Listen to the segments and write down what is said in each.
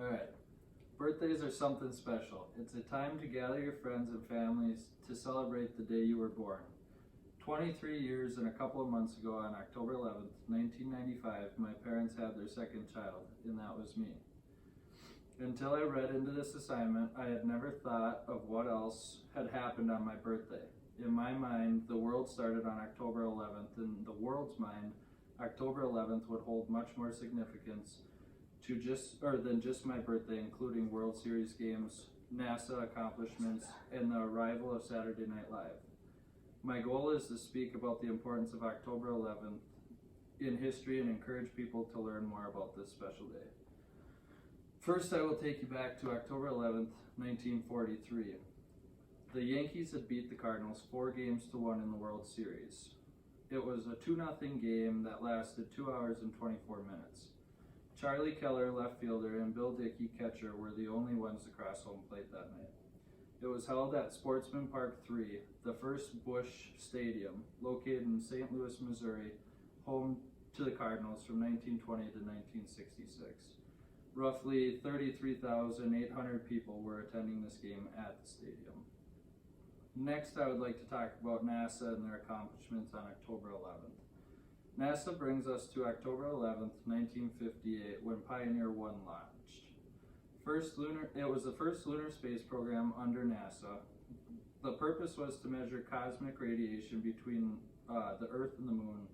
Alright, birthdays are something special. It's a time to gather your friends and families to celebrate the day you were born. 23 years and a couple of months ago on October 11th, 1995, my parents had their second child, and that was me. Until I read into this assignment, I had never thought of what else had happened on my birthday. In my mind, the world started on October 11th. In the world's mind, October 11th would hold much more significance than just my birthday, including World Series games, NASA accomplishments, and the arrival of Saturday Night Live. My goal is to speak about the importance of October 11th in history and encourage people to learn more about this special day. First, I will take you back to October 11th, 1943. The Yankees had beat the Cardinals 4-1 in the World Series. It was a 2-0 game that lasted 2 hours and 24 minutes. Charlie Keller, left fielder, and Bill Dickey, catcher, were the only ones to cross home plate that night. It was held at Sportsman Park 3, the first Busch Stadium, located in St. Louis, Missouri, home to the Cardinals from 1920 to 1966. Roughly 33,800 people were attending this game at the stadium. Next, I would like to talk about NASA and their accomplishments on October 11th. NASA brings us to October 11th, 1958, when Pioneer 1 launched. It was the first lunar space program under NASA. The purpose was to measure cosmic radiation between the Earth and the Moon.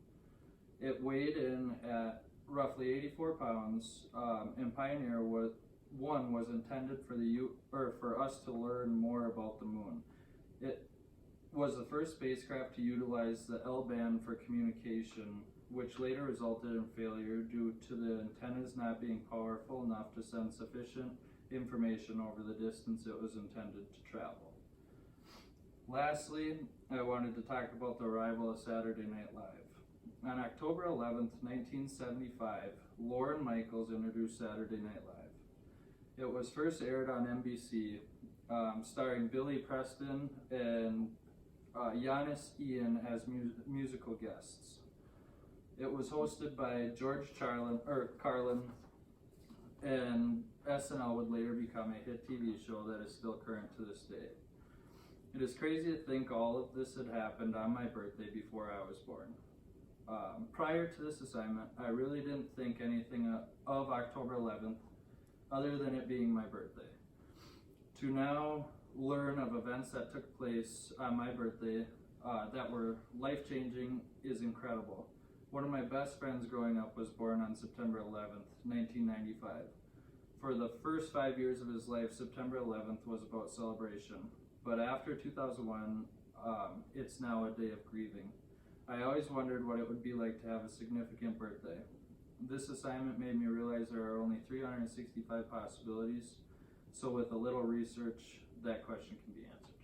It weighed in at roughly 84 pounds, and Pioneer 1 was intended for us to learn more about the Moon. It was the first spacecraft to utilize the L-band for communication, which later resulted in failure due to the antennas not being powerful enough to send sufficient information over the distance it was intended to travel. Lastly, I wanted to talk about the arrival of Saturday Night Live. On October 11th, 1975, Lorne Michaels introduced Saturday Night Live. It was first aired on NBC, starring Billy Preston and Giannis Ian as musical guests. It was hosted by George Carlin, and SNL would later become a hit TV show that is still current to this day. It is crazy to think all of this had happened on my birthday before I was born. Prior to this assignment, I really didn't think anything of October 11th other than it being my birthday. To now learn of events that took place on my birthday that were life-changing is incredible. One of my best friends growing up was born on September 11th, 1995. For the first 5 years of his life, September 11th was about celebration. But after 2001, it's now a day of grieving. I always wondered what it would be like to have a significant birthday. This assignment made me realize there are only 365 possibilities, so with a little research, that question can be answered.